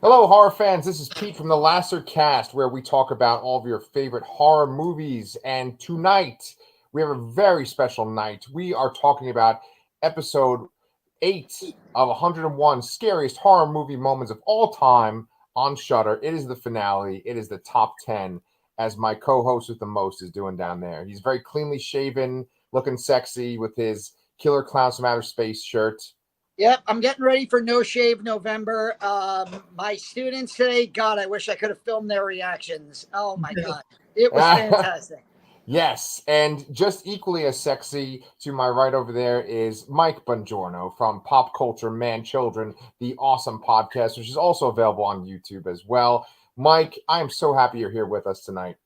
Hello, horror fans. This is Pete from the Lasser Cast, where we talk about all of your favorite horror movies. And tonight, we have a very special night. We are talking about episode 8 of 101 Scariest Horror Movie Moments of All Time on Shudder. It is the finale. It is the top 10, as my co-host with the most is doing down there. He's very cleanly shaven, looking sexy with his Killer Clowns from Outer Space shirt. Yep, I'm getting ready for No Shave November. My students today, God, I wish I could have filmed their reactions. Oh my God, it was fantastic. Yes, and just equally as sexy to my right over there is Mike Bongiorno from Pop Culture Man Children, the awesome podcast, which is also available on YouTube as well. Mike, I am so happy you're here with us tonight.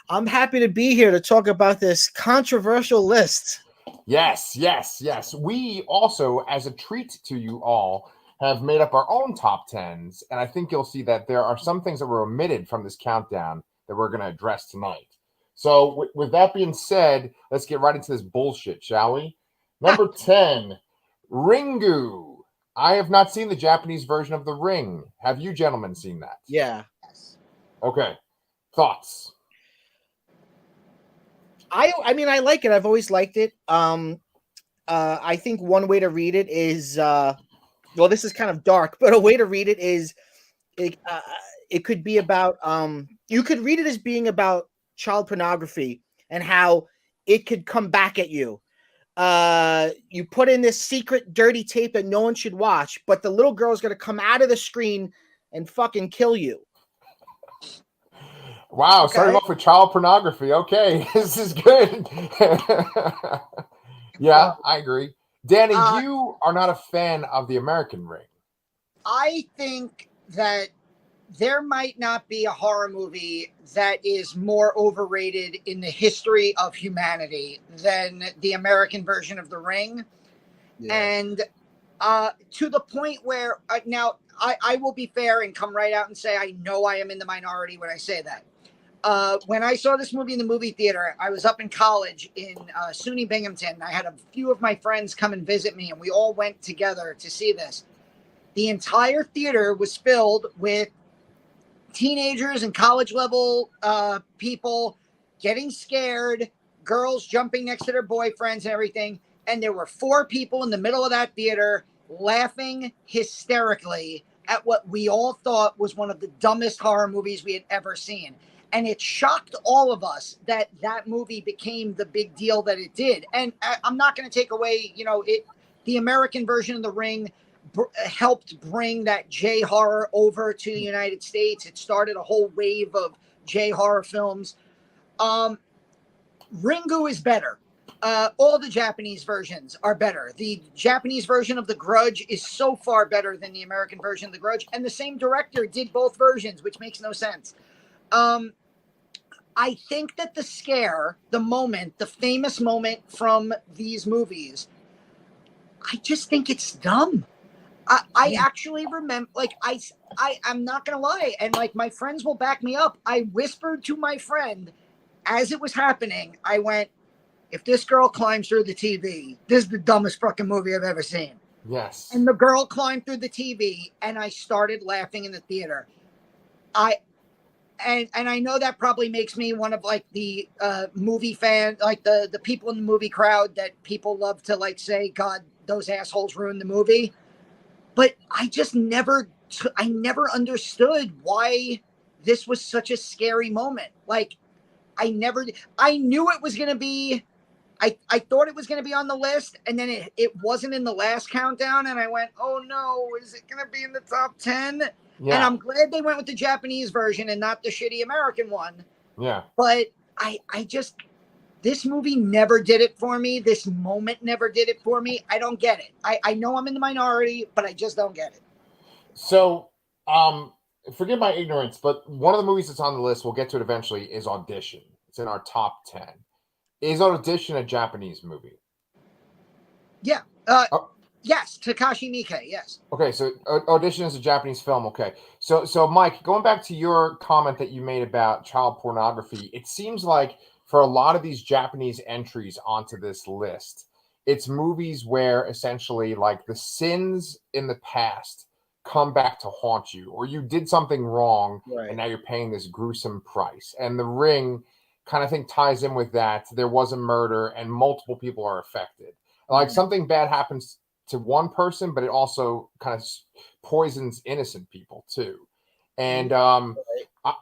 I'm happy to be here to talk about this controversial list. Yes. We also, as a treat to you all, have made up our own top 10s, and I think you'll see that there are some things that were omitted from this countdown that we're going to address tonight. So, with that being said, let's get right into this bullshit, shall we? Number 10, Ringu. I have not seen the Japanese version of The Ring. Have you gentlemen seen that? Yeah. Okay. Thoughts? I mean, I like it. I've always liked it. I think one way to read it is, well, this is kind of dark, but a way to read it is, it could be about, you could read it as being about child pornography and how it could come back at you. You put in this secret dirty tape that no one should watch, but the little girl is going to come out of the screen and fucking kill you. Wow, okay. Starting off with child pornography. Okay, this is good. Yeah, I agree. Danny, you are not a fan of the American Ring. I think that there might not be a horror movie that is more overrated in the history of humanity than the American version of The Ring. Yeah. And to the point where, now, I will be fair and come right out and say I know I am in the minority when I say that. When I saw this movie in the movie theater, I was up in college in SUNY Binghamton. I had a few of my friends come and visit me, and we all went together to see this. The entire theater was filled with teenagers and college-level people getting scared, girls jumping next to their boyfriends and everything. And there were 4 people in the middle of that theater laughing hysterically at what we all thought was one of the dumbest horror movies we had ever seen. And it shocked all of us that that movie became the big deal that it did. And I'm not going to take away, the American version of The Ring helped bring that J horror over to the United States. It started a whole wave of J horror films. Ringu is better. All the Japanese versions are better. The Japanese version of The Grudge is so far better than the American version of The Grudge. And the same director did both versions, which makes no sense. I think that the scare, the moment, the famous moment from these movies, I just think it's dumb. I actually remember, I'm not going to lie. And my friends will back me up. I whispered to my friend as it was happening, I went, if this girl climbs through the TV, this is the dumbest fucking movie I've ever seen. Yes. And the girl climbed through the TV and I started laughing in the theater. And I know that probably makes me one of the movie fan, the people in the movie crowd that people love to say, God, those assholes ruined the movie. But I just never understood why this was such a scary moment. I knew it was going to be, I thought it was going to be on the list, and then it wasn't in the last countdown, and I went, oh no, is it going to be in the top 10? Yeah. And I'm glad they went with the Japanese version and not the shitty American one. Yeah. But I just, this movie never did it for me. This moment never did it for me. I don't get it. I know I'm in the minority, but I just don't get it. So, forgive my ignorance, but one of the movies that's on the list, we'll get to it eventually, is Audition. It's in our top 10. Is Audition a Japanese movie? Yeah. Yes, Takashi Miike, yes. Okay, so Audition is a Japanese film, okay. So Mike, going back to your comment that you made about child pornography, it seems like for a lot of these Japanese entries onto this list, it's movies where essentially the sins in the past come back to haunt you, or you did something wrong Right. and now you're paying this gruesome price. And The Ring kind of think ties in with that. There was a murder and multiple people are affected. Like something bad happens to one person, but it also kind of poisons innocent people too. And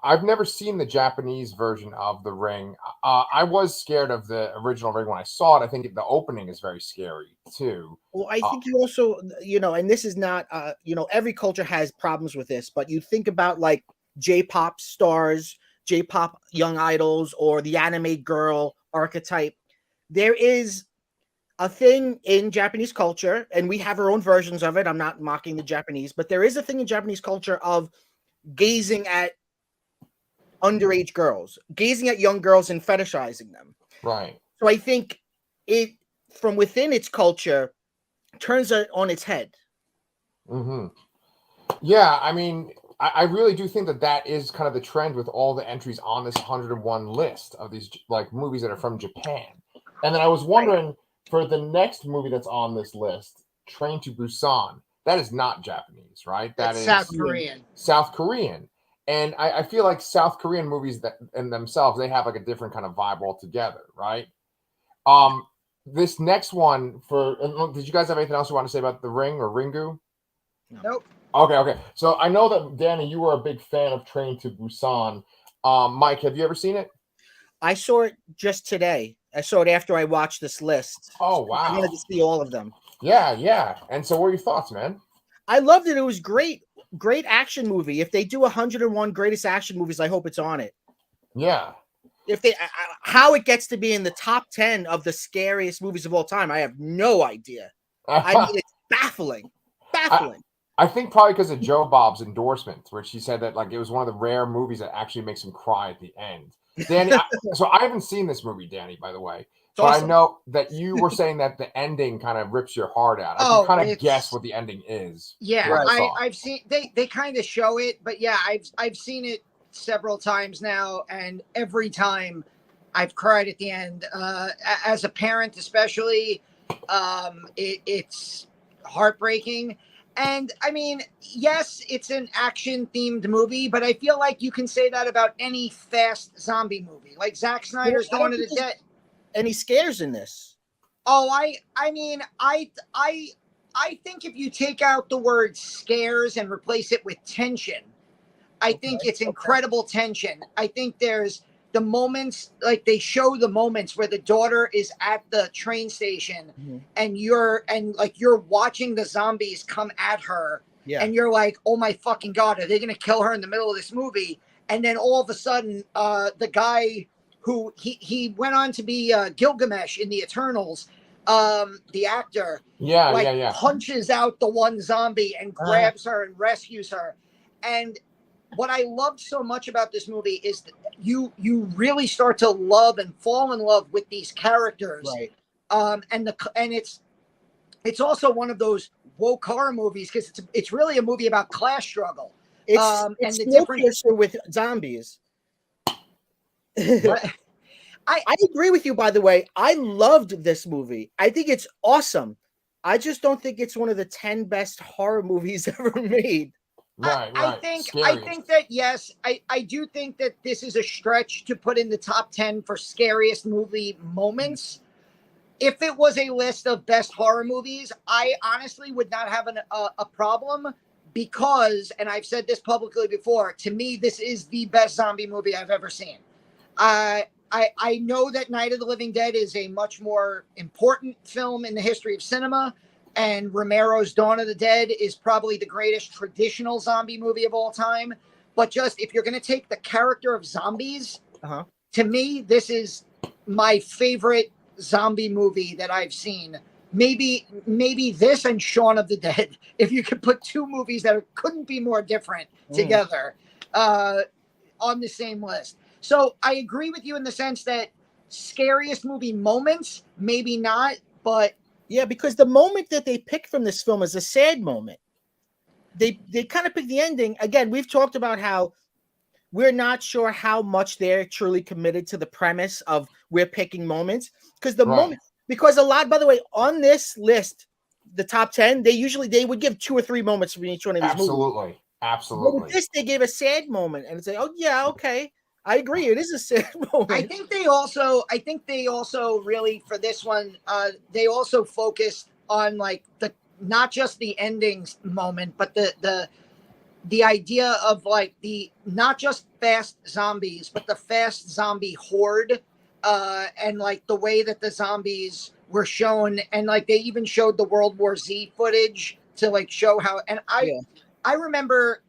I've never seen the Japanese version of The Ring. I was scared of the original Ring when I saw it. I think the opening is very scary too. Well, I think you also, and this is not, every culture has problems with this, but you think about like J-pop stars, J-pop young idols, or the anime girl archetype. There is a thing in Japanese culture, and we have our own versions of it. I'm not mocking the Japanese, but there is a thing in Japanese culture of gazing at underage girls, gazing at young girls and fetishizing them. Right. So I think it, from within its culture, turns it on its head. Mm-hmm. Yeah, I mean, I really do think that is kind of the trend with all the entries on this 101 list of these like movies that are from Japan. And then I was wondering for the next movie that's on this list, Train to Busan, that is not Japanese, right? That's South Korean. South Korean. And I feel like South Korean movies that in themselves, they have like a different kind of vibe altogether, right? This next one did you guys have anything else you want to say about The Ring or Ringu? Nope. Okay. So I know that, Danny, you were a big fan of Train to Busan. Mike, have you ever seen it? I saw it just today. I saw it after I watched this list. Oh, wow. I wanted to see all of them. Yeah. And so what are your thoughts, man? I loved it. It was great. Great action movie. If they do 101 greatest action movies, I hope it's on it. Yeah. If they, how it gets to be in the top 10 of the scariest movies of all time, I have no idea. I mean, it's baffling. I think probably because of Joe Bob's endorsement, where she said that like it was one of the rare movies that actually makes him cry at the end. Danny, so I haven't seen this movie, Danny, by the way. But awesome. I know that you were saying that the ending kind of rips your heart out. I can kind of guess what the ending is. Yeah, right. I've seen they kind of show it, but yeah, I've seen it several times now, and every time I've cried at the end. As a parent, especially, it's heartbreaking. And I mean, yes, it's an action-themed movie, but I feel like you can say that about any fast zombie movie, like Zack Snyder's Dawn of the Dead. Any scares in this? Oh, I mean, I think if you take out the word scares and replace it with tension, I think it's incredible tension. I think there's the moments, like they show the moments where the daughter is at the train station and you're watching the zombies come at her. Yeah. And you're like, oh my fucking God, are they going to kill her in the middle of this movie? And then all of a sudden, the guy who he went on to be Gilgamesh in the Eternals, the actor, punches out the one zombie and grabs her and rescues her. And what I loved so much about this movie is that you really start to love and fall in love with these characters, right? And it's also one of those woke horror movies because it's really a movie about class struggle. It's and the difference with zombies. I agree with you. By the way, I loved this movie. I think it's awesome. I just don't think it's one of the 10 best horror movies ever made. Right. I think that, yes, I do think that this is a stretch to put in the top 10 for scariest movie moments. If it was a list of best horror movies, I honestly would not have a problem because, and I've said this publicly before, to me, this is the best zombie movie I've ever seen. I know that Night of the Living Dead is a much more important film in the history of cinema. And Romero's Dawn of the Dead is probably the greatest traditional zombie movie of all time. But just if you're going to take the character of zombies, to me, this is my favorite zombie movie that I've seen. Maybe this and Shaun of the Dead. If you could put two movies that couldn't be more different together on the same list. So I agree with you in the sense that scariest movie moments, maybe not, but yeah, because the moment that they pick from this film is a sad moment. They kind of pick the ending. Again, we've talked about how we're not sure how much they're truly committed to the premise of we're picking moments. Because the moment, because a lot, by the way, on this list, the top 10, they would give 2 or 3 moments from each one of these movies. Absolutely. But Absolutely. with this, they gave a sad moment, and it's like, oh yeah, okay, I agree, it is a sad moment. I think they also really for this one, they also focused on like the not just the endings moment, but the idea of like the not just fast zombies, but the fast zombie horde, and like the way that the zombies were shown, and like they even showed the World War Z footage to like show how. And I remember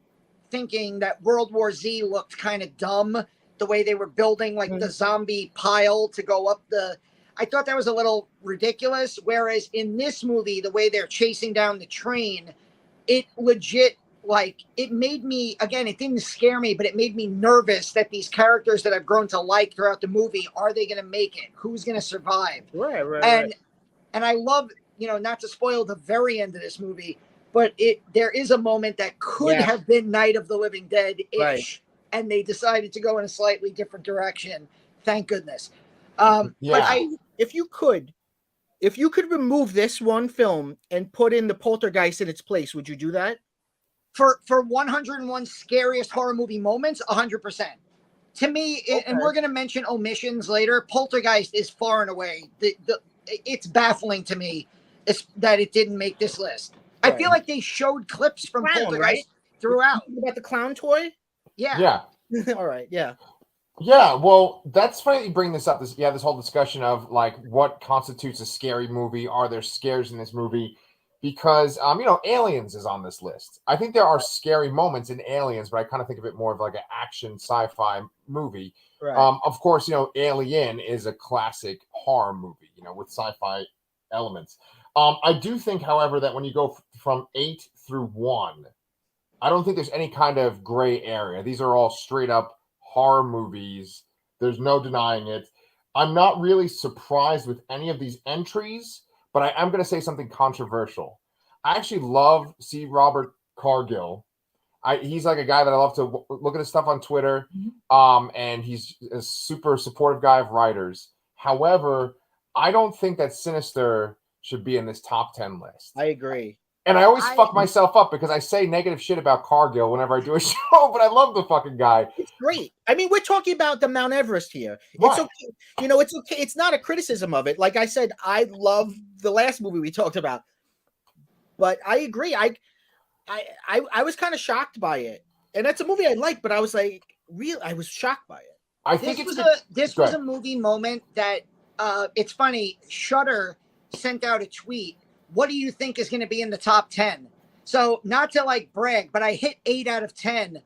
thinking that World War Z looked kind of dumb the way they were building like the zombie pile to go up the. I thought that was a little ridiculous. Whereas in this movie, the way they're chasing down the train, it legit like it made me again. It didn't scare me, but it made me nervous that these characters that I've grown to like throughout the movie, are they going to make it? Who's going to survive? Right. And I love, not to spoil the very end of this movie, but there is a moment that could have been Night of the Living Dead ish, Right. and they decided to go in a slightly different direction. Thank goodness. But if you could remove this one film and put in the Poltergeist in its place, would you do that? For 101 scariest horror movie moments, 100%. To me, and we're going to mention omissions later, Poltergeist is far and away it's baffling to me that it didn't make this list. Right. I feel like they showed clips from Poltergeist throughout. About the clown toy? Yeah. All right. Yeah. Yeah. Well, that's funny you bring this up. This whole discussion of like what constitutes a scary movie. Are there scares in this movie? Because Aliens is on this list. I think there are scary moments in Aliens, but I kind of think of it more of like an action sci-fi movie. Right. Of course, Alien is a classic horror movie, with sci-fi elements. I do think, however, that when you go from 8 through 1, I don't think there's any kind of gray area. These are all straight up horror movies. There's no denying it. I'm not really surprised with any of these entries, but I am going to say something controversial. I actually love C. Robert Cargill. He's like a guy that I love to look at his stuff on Twitter, and he's a super supportive guy of writers. However, I don't think that Sinister should be in this top 10 list. I agree. And I always fuck myself up because I say negative shit about Cargill whenever I do a show, but I love the fucking guy. It's great. I mean, we're talking about the Mount Everest here. Right. It's okay. It's okay. It's not a criticism of it. Like I said, I love the last movie we talked about. But I agree. I was kind of shocked by it. And that's a movie I like, but I was like, I was shocked by it. I think this was a movie moment that it's funny. Shudder sent out a tweet. What do you think is going to be in the top 10? So not to like brag, but I hit 8 out of 10.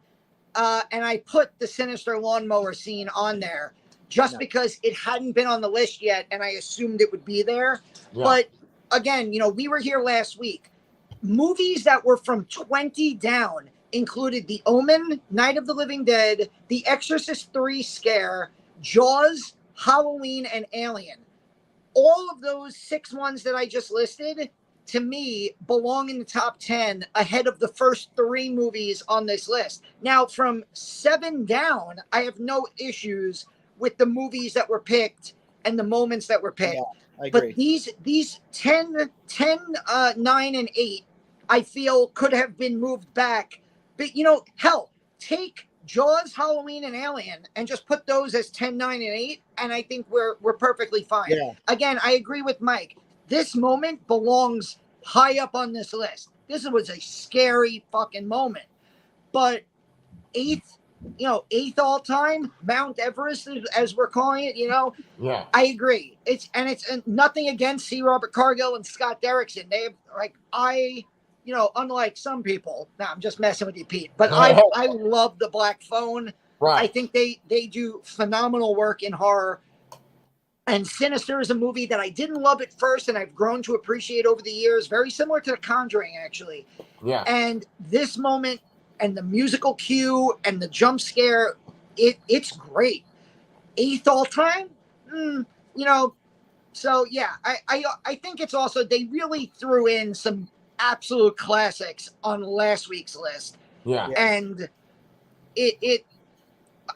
And I put the Sinister lawnmower scene on there just because it hadn't been on the list yet. And I assumed it would be there. Yeah. But again, we were here last week. Movies that were from 20 down included The Omen, Night of the Living Dead, The Exorcist 3 Scare, Jaws, Halloween, and Alien. All of those 6 ones that I just listed, to me, belong in the top 10 ahead of the first 3 movies on this list. Now, from 7 down, I have no issues with the movies that were picked and the moments that were picked. Yeah, I agree. But these 10, 9, and 8, I feel could have been moved back. But, hell, take Jaws, Halloween, and Alien and just put those as 10, 9, and 8, and I think we're perfectly fine. Yeah. Again, I agree with Mike. This moment belongs high up on this list. This was a scary fucking moment. But 8th all time, Mount Everest, as we're calling it, Yeah. I agree. It's nothing against C. Robert Cargill and Scott Derrickson. They have, unlike some people, I'm just messing with you, Pete, but I love The Black Phone. Right. I think they do phenomenal work in horror. And Sinister is a movie that I didn't love at first, and I've grown to appreciate over the years. Very similar to The Conjuring, actually. Yeah. And this moment and the musical cue and the jump scare, it's great. 8th all time, So yeah, I think it's also they really threw in some absolute classics on last week's list. Yeah. And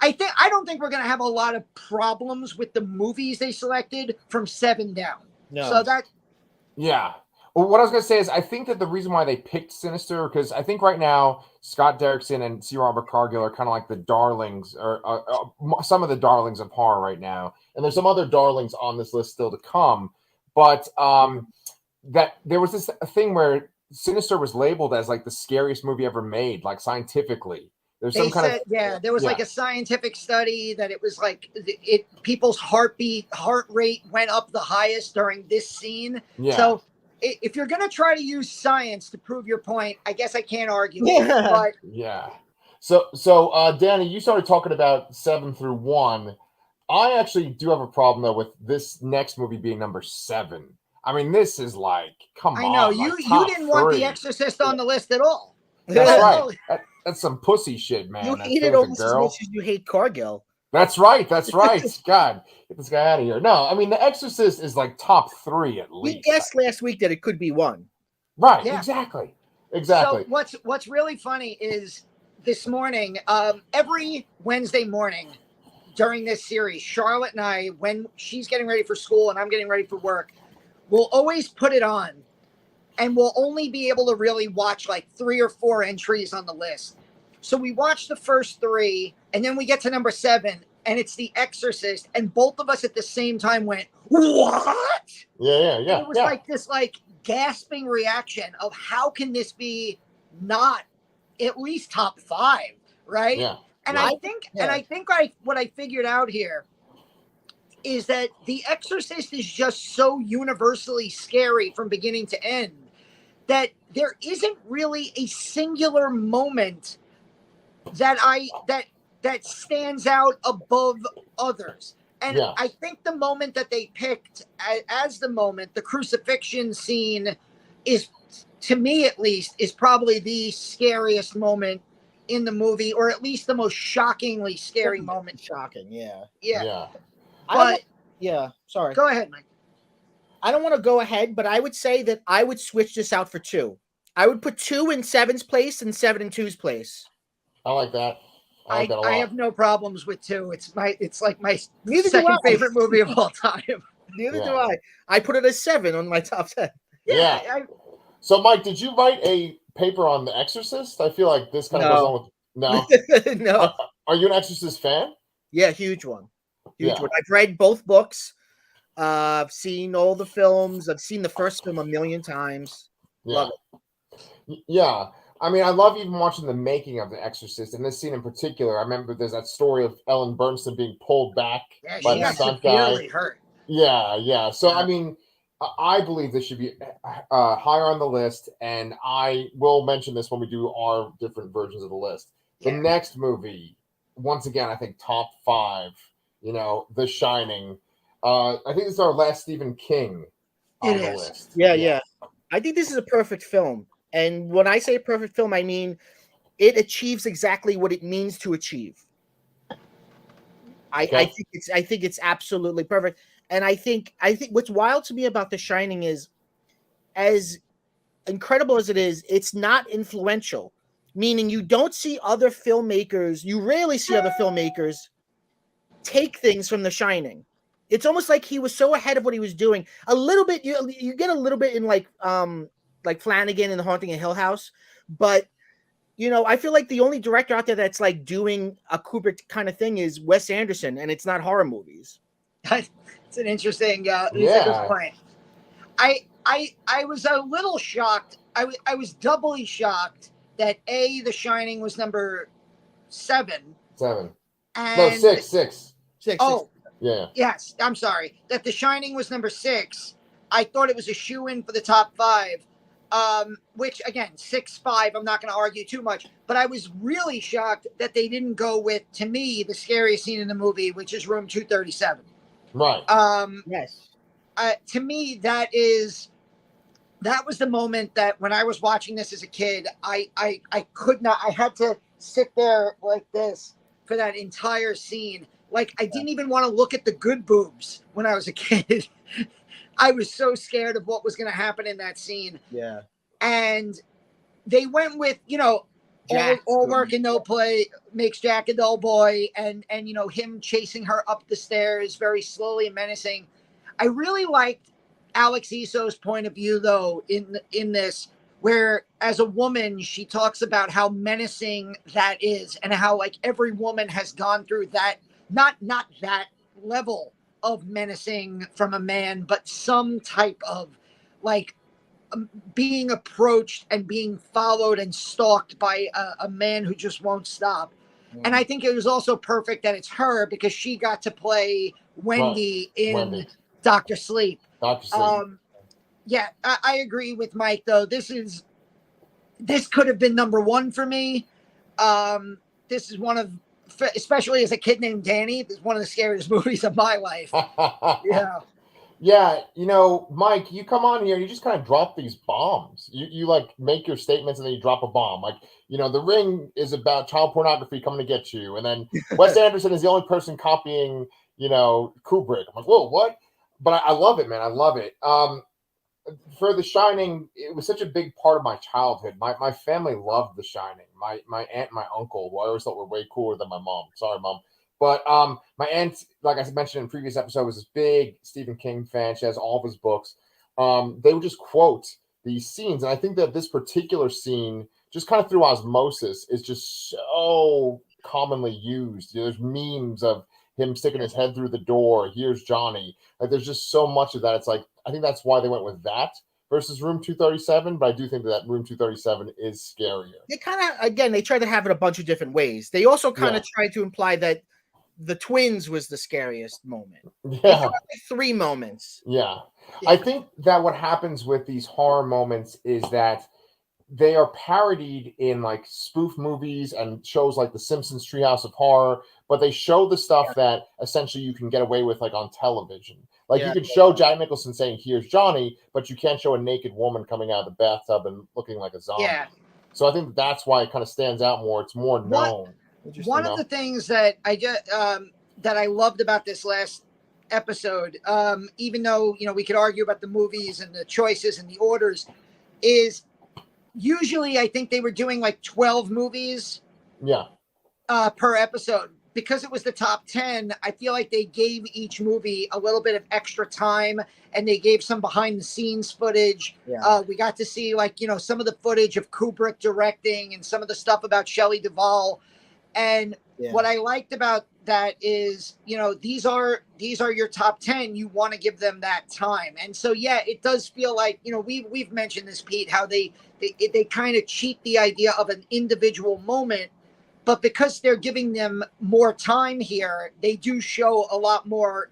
I don't think we're going to have a lot of problems with the movies they selected from 7 down. No. So that. Yeah. Well, what I was going to say is I think that the reason why they picked Sinister, because I think right now Scott Derrickson and C. Robert Cargill are kind of like the darlings, or some of the darlings of horror right now. And there's some other darlings on this list still to come. But that there was this thing where Sinister was labeled as like the scariest movie ever made, like scientifically. There's They some kind said, of yeah, there was yeah. like a scientific study that it was like people's heart rate went up the highest during this scene. Yeah. So if you're going to try to use science to prove your point, I guess I can't argue. Yeah. But Yeah. So Danny, you started talking about 7 through 1. I actually do have a problem though with this next movie being number 7. I mean, this is like, come on. I know like you didn't want The three. Exorcist on the list at all. That's Oh, right. That's some pussy shit, man. You That hate thing's it a almost as girl. much as you hate Cargill. That's right. That's right. God, get this guy out of here. No, I mean, The Exorcist is like top 3 at least. We guessed last week that it could be 1. Right. Yeah. Exactly. So what's really funny is this morning, every Wednesday morning during this series, Charlotte and I, when she's getting ready for school and I'm getting ready for work, we'll always put it on, and we'll only be able to really watch like 3 or 4 entries on the list. So we watch the first 3, and then we get to number 7, and it's The Exorcist, and both of us at the same time went, "What?" Yeah. And it was like this gasping reaction of how can this be not at least top 5, right? Yeah. And Yeah. I think what I figured out here is that The Exorcist is just so universally scary from beginning to end that there isn't really a singular moment that stands out above others. And Yeah. I think the moment that they picked as the moment, the crucifixion scene, is, to me at least, is probably the scariest moment in the movie, or at least the most shockingly scary moment. Shocking, yeah. Yeah. But But sorry. go ahead, Mike. I don't want to go ahead, but I would say that I would switch this out for 2. I would put 2 in 7's place and 7 in 2's place. I like that. I like that a lot. I have no problems with 2. It's like my Neither do second I. favorite movie of all time. Neither do Yeah. I. I put it as 7 on my top 10. Yeah. So, Mike, did you write a paper on The Exorcist? I feel like this kind of goes on with... No. No. Are you an Exorcist fan? Yeah, huge one. Huge Yeah. one. I've read both books. I've seen all the films. I've seen the first film a million times. Yeah. Love Yeah. I mean, I love even watching the making of The Exorcist. And this scene in particular, I remember there's that story of Ellen Bernstein being pulled back Yeah, by she the got stunt guy. severely hurt. Yeah. So, Yeah. I mean, I believe this should be higher on the list. And I will mention this when we do our different versions of the list. The Yeah. next movie, once again, I think top 5, The Shining. I think this is our last Stephen King on It the is. list. Yeah. I think this is a perfect film. And when I say perfect film, I mean it achieves exactly what it means to achieve. I think it's absolutely perfect. And I think what's wild to me about The Shining is, as incredible as it is, it's not influential. Meaning you don't see other filmmakers, you rarely see other filmmakers take things from The Shining. It's almost like he was so ahead of what he was doing. A little bit, you get a little bit in like Flanagan and The Haunting of Hill House, but I feel like the only director out there that's like doing a Kubrick kind of thing is Wes Anderson, and it's not horror movies. It's an interesting point. I was a little shocked. I was doubly shocked that The Shining was number 7. 7. And No, 6. 6. Oh, Yeah. yes. I'm sorry. That The Shining was number 6. I thought it was a shoo-in for the top 5. Which again, 6-5. I'm not going to argue too much, but I was really shocked that they didn't go with, to me, the scariest scene in the movie, which is Room 237. Right. Yes. To me, that was the moment that when I was watching this as a kid, I could not. I had to sit there like this for that entire scene. Like I didn't even want to look at the good boobs when I was a kid. I was so scared of what was going to happen in that scene. Yeah. And they went with, all work and no play makes Jack a dull boy, and him chasing her up the stairs very slowly and menacing. I really liked Alex Esso's point of view, though, in this, where as a woman, she talks about how menacing that is, and how like every woman has gone through that, not that level of menacing from a man, but some type of like being approached and being followed and stalked by a man who just won't stop. And I think it was also perfect that it's her because she got to play Wendy in Dr. Sleep. Dr. Sleep. Yeah, I agree with Mike, though. This could have been number one for me. This is one of, especially as a kid named Danny, this is one of the scariest movies of my life. Yeah. Yeah, you know, Mike, you come on here, you just kind of drop these bombs. You like make your statements and then you drop a bomb. Like, you know, The Ring is about child pornography coming to get you. And then Wes Anderson is the only person copying, you know, Kubrick. I'm like, whoa, what? But I love it, man. I love it. For The Shining, it was such a big part of my childhood. My family loved The Shining. My aunt and my uncle, who I always thought were way cooler than my mom. Sorry, Mom. But my aunt, like I mentioned in a previous episode, was this big Stephen King fan. She has all of his books. They would just quote these scenes. And I think that this particular scene, just kind of through osmosis, is just so commonly used. You know, there's memes of him sticking his head through the door. Here's Johnny. Like, there's just so much of that. It's like, I think that's why they went with that versus Room 237, but I do think that Room 237 is scarier. They kind of, again, they tried to have it a bunch of different ways. They also kind of tried to imply that the twins was the scariest moment. Yeah. Like 3 moments. Yeah. I think that what happens with these horror moments is that they are parodied in like spoof movies and shows like The Simpsons Treehouse of Horror, but they show the stuff that essentially you can get away with like on television. Like you can show Jack Nicholson saying, "Here's Johnny," but you can't show a naked woman coming out of the bathtub and looking like a zombie. Yeah. So I think that's why it kind of stands out more. It's more known. One of the things that I just that I loved about this last episode, even though we could argue about the movies and the choices and the orders, is usually I think they were doing like 12 movies, per episode. Because it was the top 10, I feel like they gave each movie a little bit of extra time, and they gave some behind the scenes footage. We got to see some of the footage of Kubrick directing and some of the stuff about Shelley Duvall. And what I liked about that is, these are your top 10. You want to give them that time. And so, it does feel like, we've mentioned this, Pete, how they kind of cheat the idea of an individual moment, but because they're giving them more time here, they do show a lot more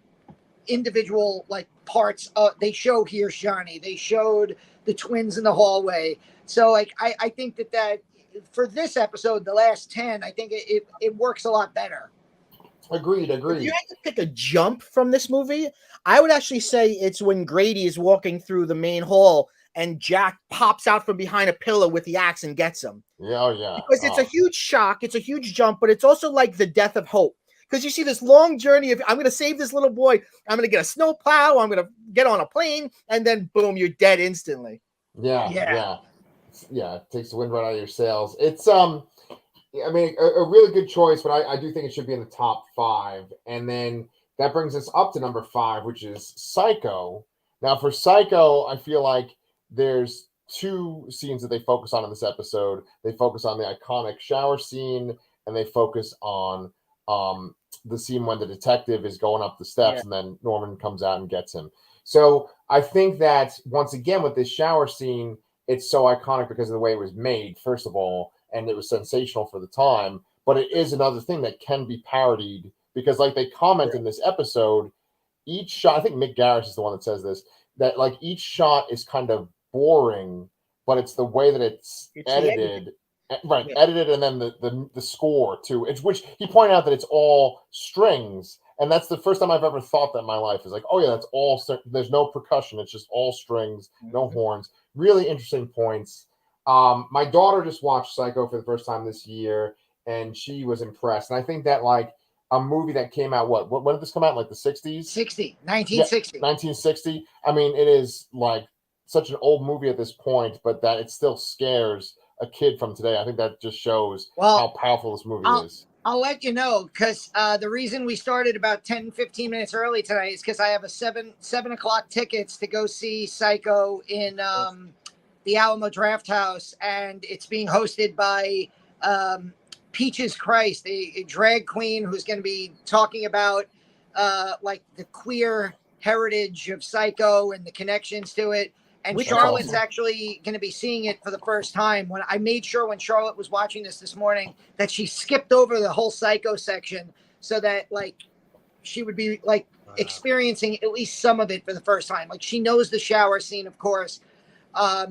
individual parts. They show Here's Johnny. They showed the twins in the hallway. So I think that for this episode, the last 10, I think it works a lot better. Agreed. If you had to pick a jump from this movie, I would actually say it's when Grady is walking through the main hall and Jack pops out from behind a pillar with the axe and gets him. Yeah. Because it's a huge shock, it's a huge jump, but it's also like the death of hope. Because you see this long journey of, I'm going to save this little boy, I'm going to get a snowplow, I'm going to get on a plane, and then boom, you're dead instantly. Yeah. It takes the wind right out of your sails. It's I mean, a really good choice, but I do think it should be in the top 5. And then that brings us up to number 5, which is Psycho. Now, for Psycho, I feel like there's 2 scenes that they focus on in this episode. They focus on the iconic shower scene, and they focus on the scene when the detective is going up the steps, and then Norman comes out and gets him. So I think that, once again, with this shower scene, it's so iconic because of the way it was made, first of all, and it was sensational for the time. But it is another thing that can be parodied because, like they comment in this episode, each shot, I think Mick Garris is the one that says this, that each shot is kind of boring, but it's the way that it's edited. Edited, and then the score too, which he pointed out that it's all strings, and that's the first time I've ever thought that in my life is like, oh yeah, that's all. There's no percussion; it's just all strings, no horns. Really interesting points. My daughter just watched Psycho for the first time this year, and she was impressed. And I think that a movie that came out, when did this come out? Like the 60s? 1960. 1960. I mean, it is such an old movie at this point, but that it still scares a kid from today. I think that just shows how powerful this movie is. I'll let you know because the reason we started about 10, 15 minutes early tonight is because I have a 7 o'clock tickets to go see Psycho in the Alamo Draft House, and it's being hosted by Peaches Christ, a drag queen who's going to be talking about like the queer heritage of Psycho and the connections to it. And Which Charlotte's awesome. actually going to be seeing it for the first time. When I made sure when Charlotte was watching this morning that she skipped over the whole Psycho section so that like she would be like experiencing at least some of it for the first time. Like she knows the shower scene, of course.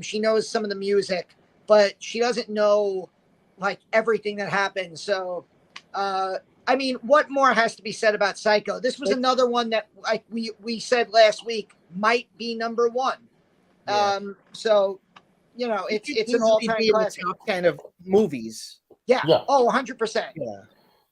She knows some of the music, but she doesn't know like everything that happened. So, I mean, what more has to be said about Psycho? This was another one that, like we said last week, might be number one. Yeah. So, you know, it's an easily all-time be in the classic. top 10 of movies. Yeah. Yeah. Oh, 100%. Yeah.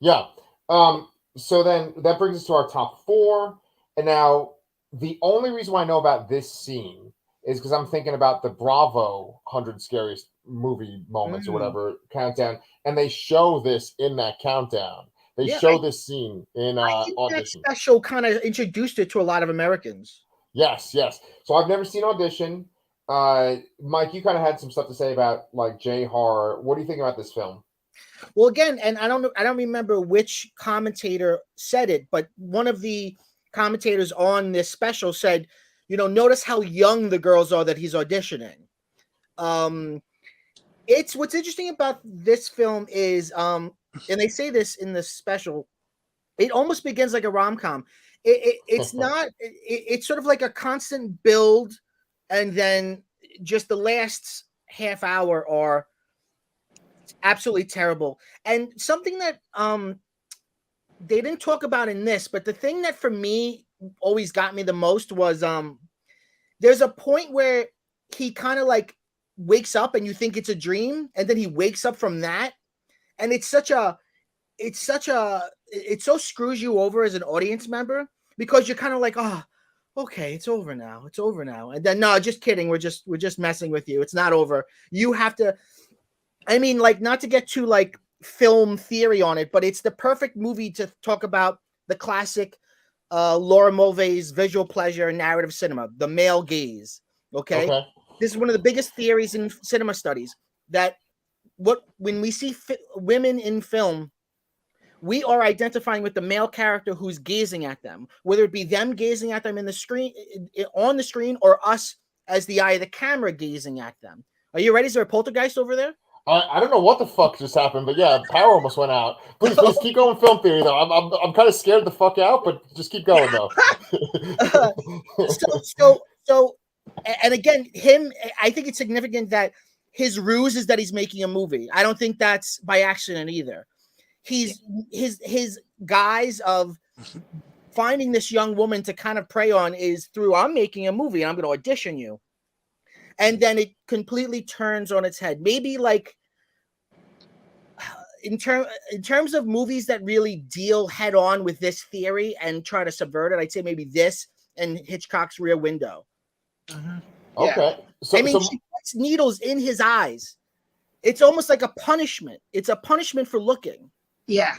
Yeah. So then that brings us to our top four. And now the only reason why I know about this scene is because I'm thinking about the Bravo 100 scariest movie moments or whatever countdown, and they show this in that countdown. They show this scene in I think that Audition. special kind of introduced it to a lot of Americans. Yes. So I've never seen Audition. Mike, you kind of had some stuff to say about like J horror. What do you think about this film? Well, again, and I don't remember which commentator said it, but one of the commentators on this special said, you know, notice how young the girls are that he's auditioning. It's what's interesting about this film is, and they say this in the special, it almost begins like a rom-com. It's not. It's sort of like a constant build, and then just the last half hour are absolutely terrible. And something that they didn't talk about in this, but the thing that for me always got me the most was there's a point where he kind of like wakes up and you think it's a dream, and then he wakes up from that, and it so screws you over as an audience member because you're kind of like, oh, okay, it's over now, and then no, just kidding, we're just messing with you, it's not over. You have to, I mean, like, not to get too like film theory on it, but it's the perfect movie to talk about the classic Laura Mulvey's visual pleasure narrative cinema, the male gaze. Okay. This is one of the biggest theories in cinema studies, that when we see women in film, we are identifying with the male character who's gazing at them, whether it be them gazing at them in the screen, on the screen, or us as the eye of the camera gazing at them. Are you ready? Is there a poltergeist over there? I don't know what the fuck just happened, but yeah, power almost went out. Please keep going film theory though. I'm kind of scared the fuck out, but just keep going though. So, and again, I think it's significant that his ruse is that he's making a movie. I don't think that's by accident either. His guise of finding this young woman to kind of prey on is through, I'm making a movie and I'm going to audition you. And then it completely turns on its head. Maybe like in terms of movies that really deal head on with this theory and try to subvert it, I'd say maybe this and Hitchcock's Rear Window. Mm-hmm. Okay. So, I mean, she puts needles in his eyes. It's almost like a punishment. It's a punishment for looking. Yeah.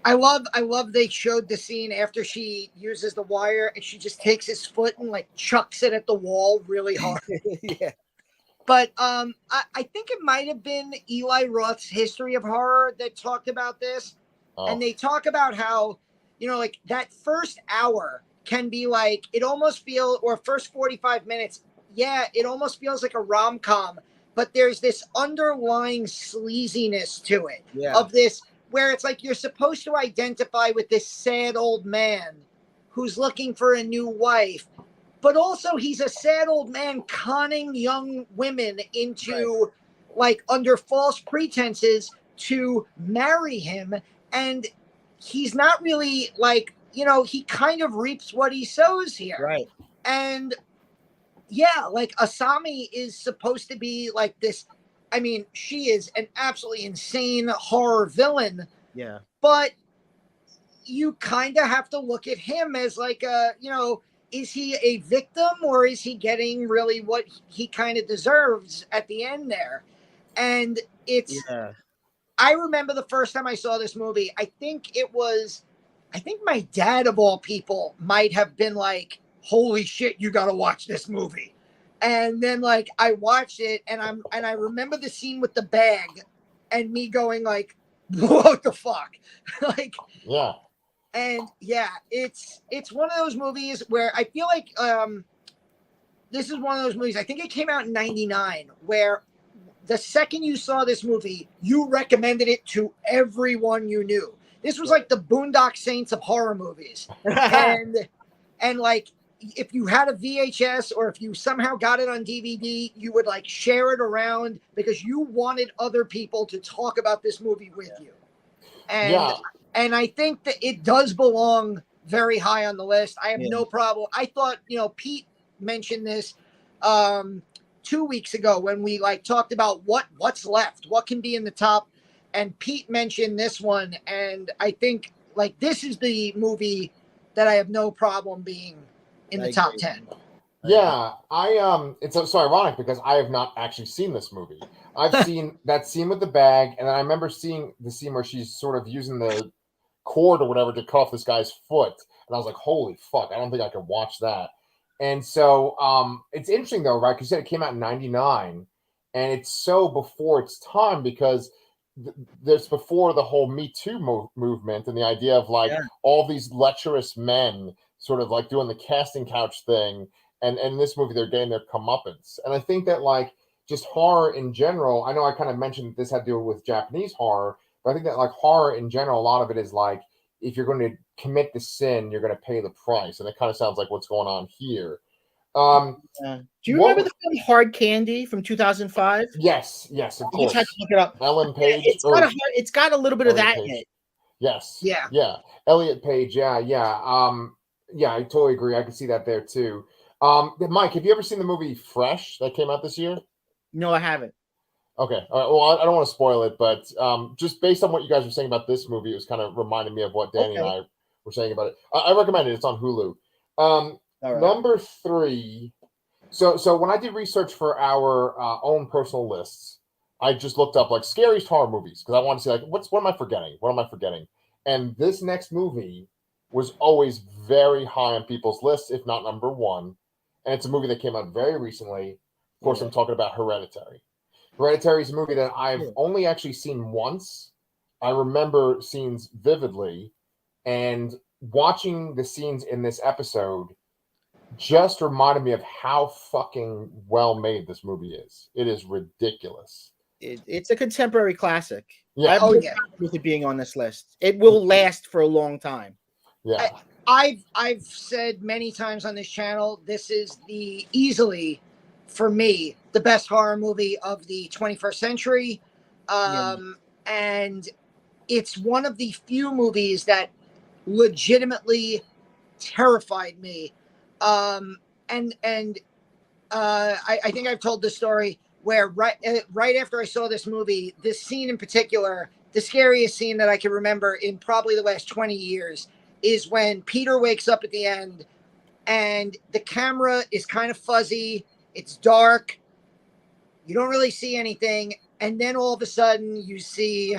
I love they showed the scene after she uses the wire and she just takes his foot and like chucks it at the wall really hard. Yeah. But I think it might have been Eli Roth's History of Horror that talked about this. Oh. And they talk about how, you know, like that first hour can be like, it almost feels, or first 45 minutes, yeah, it almost feels like a rom-com, but there's this underlying sleaziness to it, of this, where it's like you're supposed to identify with this sad old man who's looking for a new wife, but also he's a sad old man conning young women into like under false pretenses to marry him. And he's not really like, you know, he kind of reaps what he sows here. Right. And yeah, like Asami is supposed to be like this. I mean, she is an absolutely insane horror villain. Yeah. But you kind of have to look at him as like a, you know, is he a victim or is he getting really what he kind of deserves at the end there? And it's, I remember the first time I saw this movie. I think my dad of all people might have been like, "Holy shit, you got to watch this movie." And then like I watched it, and I remember the scene with the bag, and me going like, "What the fuck?" Like, Yeah. and yeah, it's one of those movies where I feel like this is one of those movies. I think it came out in '99, where the second you saw this movie, you recommended it to everyone you knew. This was like the Boondock Saints of horror movies, and like if you had a VHS or if you somehow got it on DVD, you would like share it around because you wanted other people to talk about this movie with you. And I think that it does belong very high on the list. I have no problem. I thought, Pete mentioned this 2 weeks ago when we like talked about what's left, what can be in the top, and Pete mentioned this one, and I think like this is the movie that I have no problem being in the top 10. Yeah, it's so ironic because I have not actually seen this movie. I've seen that scene with the bag, and then I remember seeing the scene where she's sort of using the cord or whatever to cut off this guy's foot, and I was like, "Holy fuck! I don't think I could watch that." And so, it's interesting though, right? Because you said it came out in '99, and it's so before its time because there's before the whole Me Too movement and the idea of like all these lecherous men sort of like doing the casting couch thing. And in this movie, they're getting their comeuppance. And I think that like just horror in general, I know I kind of mentioned that this had to do with Japanese horror, but I think that like horror in general, a lot of it is like, if you're going to commit the sin, you're going to pay the price. And it kind of sounds like what's going on here. Do you remember the film Hard Candy from 2005? Yes, of course. You just had to look it up. Ellen Page. It's got a little bit of that in it. Yes. Yeah. Elliot Page. Yeah. Yeah, I totally agree. I can see that there too. Mike, have you ever seen the movie Fresh that came out this year? No, I haven't. Okay. All right. Well, I don't want to spoil it, but just based on what you guys were saying about this movie, it was kind of reminding me of what Danny and I were saying about it. I recommend it. It's on Hulu. Number 3. So when I did research for our own personal lists, I just looked up like scariest horror movies because I wanted to see like what am I forgetting? What am I forgetting? And this next movie was always very high on people's lists, if not number 1. And it's a movie that came out very recently. Of course, I'm talking about Hereditary. Hereditary is a movie that I've only actually seen once. I remember scenes vividly, and watching the scenes in this episode just reminded me of how fucking well made this movie is. It is ridiculous. It's a contemporary classic. Yeah. With it being on this list, it will last for a long time. Yeah. I've said many times on this channel, this is easily, for me, the best horror movie of the 21st century. And it's one of the few movies that legitimately terrified me. I think I've told this story where right after I saw this movie, this scene in particular, the scariest scene that I can remember in probably the last 20 years is when Peter wakes up at the end and the camera is kind of fuzzy. It's dark. You don't really see anything. And then all of a sudden you see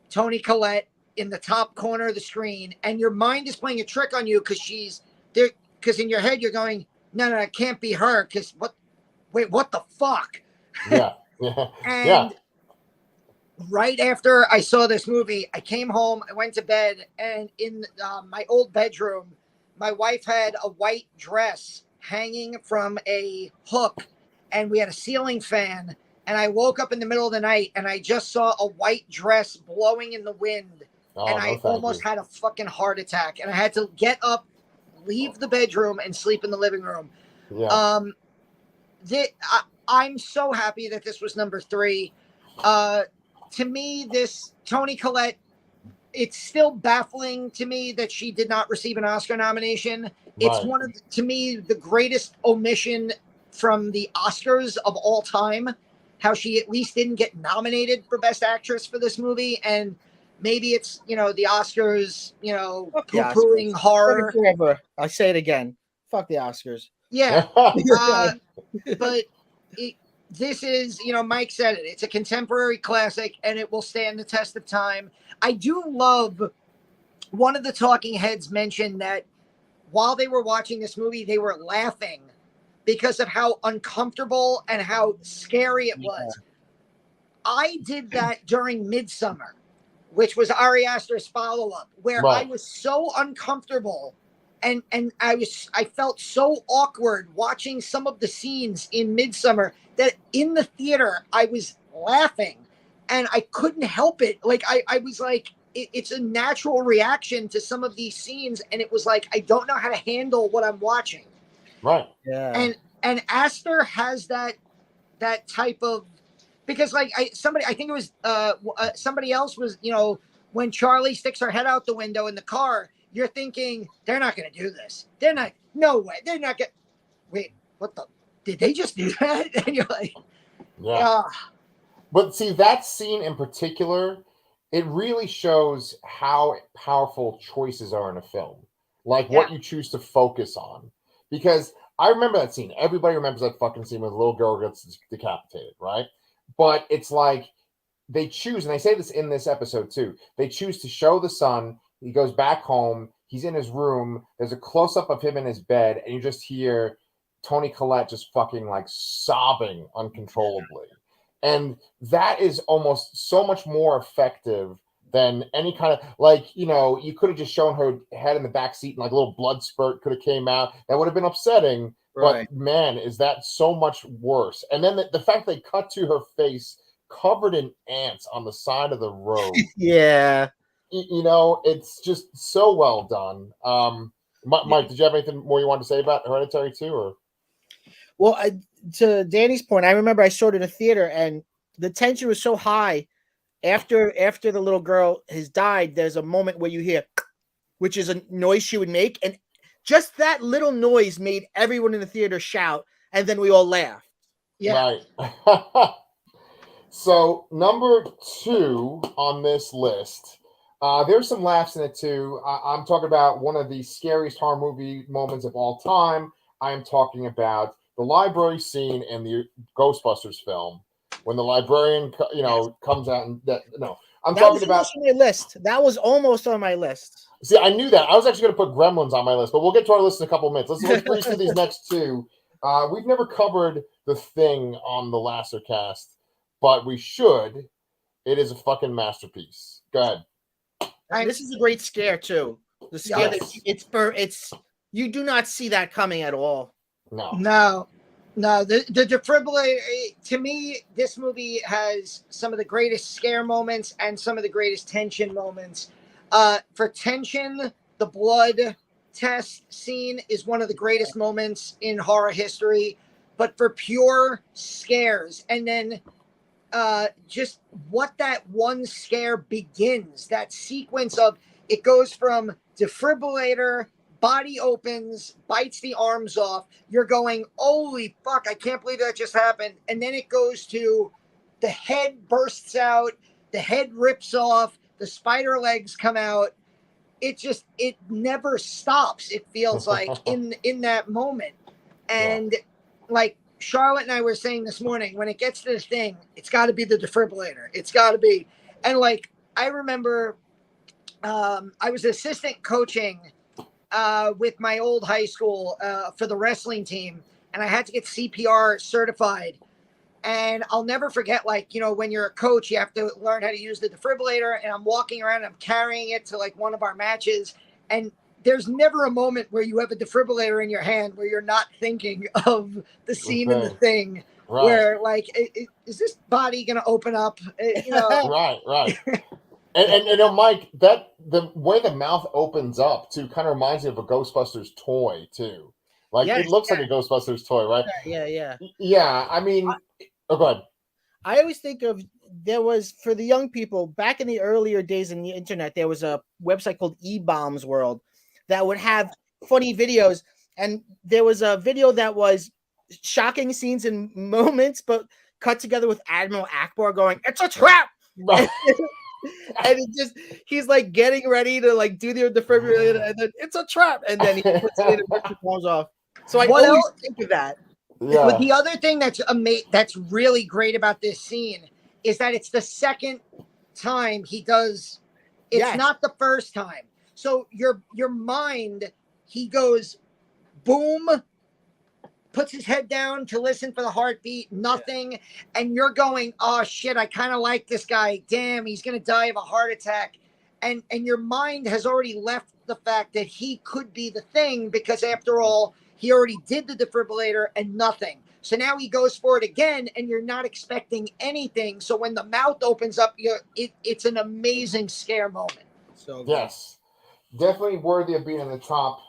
Toni Collette in the top corner of the screen, and your mind is playing a trick on you because she's there. Because in your head you're going, no, it can't be her. Because what the fuck? Yeah. And right after I saw this movie, I came home, I went to bed, and in my old bedroom, my wife had a white dress hanging from a hook, and we had a ceiling fan. And I woke up in the middle of the night, and I just saw a white dress blowing in the wind, and I almost had a fucking heart attack. And I had to get up, leave the bedroom, and sleep in the living room. Yeah. I'm so happy that this was number 3. To me, this Toni Collette, it's still baffling to me that she did not receive an Oscar nomination. It's one of, to me, the greatest omission from the Oscars of all time. How she at least didn't get nominated for Best Actress for this movie. And maybe it's, the Oscars, poo-pooing horror. Forever. I say it again. Fuck the Oscars. Yeah. But this is, Mike said it. It's a contemporary classic, and it will stand the test of time. I do love one of the talking heads mentioned that while they were watching this movie, they were laughing because of how uncomfortable and how scary it was. I did that during Midsummer, which was Ari Aster's follow-up, where I was so uncomfortable and I felt so awkward watching some of the scenes in Midsummer that in the theater I was laughing and I couldn't help it. Like I was like, it's a natural reaction to some of these scenes, and it was like I don't know how to handle what I'm watching. Right. Yeah. And Aster has that type of, because like I think it was somebody else was, when Charlie sticks her head out the window in the car, you're thinking they're not going to do this. They're not. No way. They're not going. Wait, what the? Did they just do that? And you're like, yeah. But see, that scene in particular, it really shows how powerful choices are in a film, like what you choose to focus on. Because I remember that scene. Everybody remembers that fucking scene where the little girl gets decapitated, right? But it's like they choose, and they say this in this episode too, they choose to show the son. He goes back home. He's in his room. There's a close-up of him in his bed, and you just hear Toni Collette just fucking like sobbing uncontrollably. And that is almost so much more effective than any kind of, like, you could have just shown her head in the back seat and like a little blood spurt could have came out. That would have been upsetting. Right. But man, is that so much worse. And then the fact they cut to her face covered in ants on the side of the road. Yeah. It's just so well done. Mike, did you have anything more you wanted to say about Hereditary too? Or? Well, to Danny's point, I remember I saw it in a theater, and the tension was so high. After the little girl has died, there's a moment where you hear, which is a noise she would make, and just that little noise made everyone in the theater shout, and then we all laughed. Yeah. Right. So number 2 on this list. There's some laughs in it too. I'm talking about one of the scariest horror movie moments of all time. I am talking about the library scene in the Ghostbusters film when the librarian, comes out and I'm talking about my list. That was almost on my list. See, I knew that. I was actually going to put Gremlins on my list, but we'll get to our list in a couple of minutes. Let's breeze through these next 2. We've never covered The Thing on the Lasser cast, but we should. It is a fucking masterpiece. Go ahead. This is a great scare too. The scare that you do not see that coming at all. No. The defibrillator. To me, this movie has some of the greatest scare moments and some of the greatest tension moments. For tension, the blood test scene is one of the greatest moments in horror history. But for pure scares, and then just what that one scare begins, that sequence of it goes from defibrillator, body opens, bites the arms off. You're going, holy fuck, I can't believe that just happened. And then it goes to the head bursts out, the head rips off, the spider legs come out. It never stops. It feels like in that moment. And like Charlotte and I were saying this morning, when it gets to the thing, it's got to be the defibrillator. It's got to be. And like, I remember I was assistant coaching with my old high school for the wrestling team, and I had to get CPR certified. And I'll never forget, like, when you're a coach, you have to learn how to use the defibrillator. And I'm walking around, I'm carrying it to like one of our matches, and there's never a moment where you have a defibrillator in your hand where you're not thinking of the scene in The Thing, where like, is this body going to open up? Right. And Mike, that the way the mouth opens up too kind of reminds me of a Ghostbusters toy too. Like it looks like a Ghostbusters toy, right? Yeah. I mean, go ahead. I always think of, there was, for the young people back in the earlier days in the internet, there was a website called eBombs World that would have funny videos, and there was a video that was shocking scenes and moments, but cut together with Admiral Akbar going, "It's a trap!" and it just, he's like getting ready to like do the defibrillator, and then it's a trap, and then he puts it in and rips the balls off. So I always think of that. But the other thing that's really great about this scene is that it's the second time he does. It's Yes. not the first time. So your mind, he goes, boom, puts his head down to listen for the heartbeat, nothing, and you're going, oh shit, I kind of like this guy. Damn, he's gonna die of a heart attack. And your mind has already left the fact that he could be the thing, because after all, he already did the defibrillator and nothing. So now he goes for it again, and you're not expecting anything. So when the mouth opens up, it's an amazing scare moment. So yes, definitely worthy of being in the top,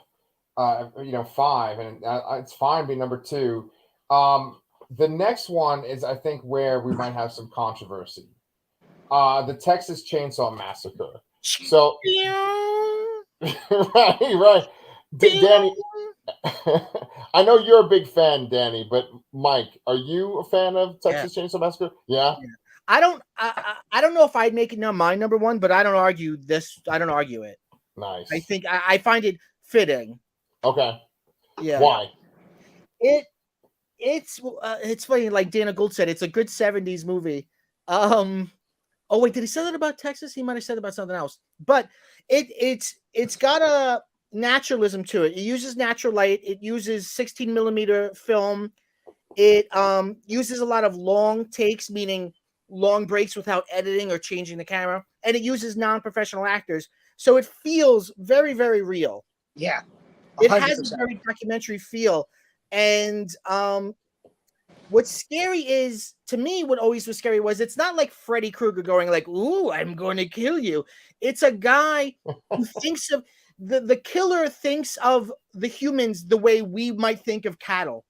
5, and it's fine being number 2. The next one is, I think, where we might have some controversy. The Texas Chainsaw Massacre. So, right. Danny, I know you're a big fan, Danny, but Mike, are you a fan of Texas Chainsaw Massacre? Yeah. I don't know if I'd make it my number 1, but I don't argue this. I don't argue it. Nice. I think I find it fitting. Okay. Yeah. Why? It's funny, like Dana Gould said, it's a good 70s movie. Oh wait, did he say that about Texas? He might have said about something else. But it's got a naturalism to it. It uses natural light. It uses 16 millimeter film. It uses a lot of long takes, meaning long breaks without editing or changing the camera, and it uses non-professional actors, so it feels very, very real. Yeah, 100%. It has a very documentary feel, and what's scary is, to me, what always was scary was it's not like Freddy Krueger going like, "Ooh, I'm going to kill you." It's a guy who thinks of the killer thinks of the humans the way we might think of cattle.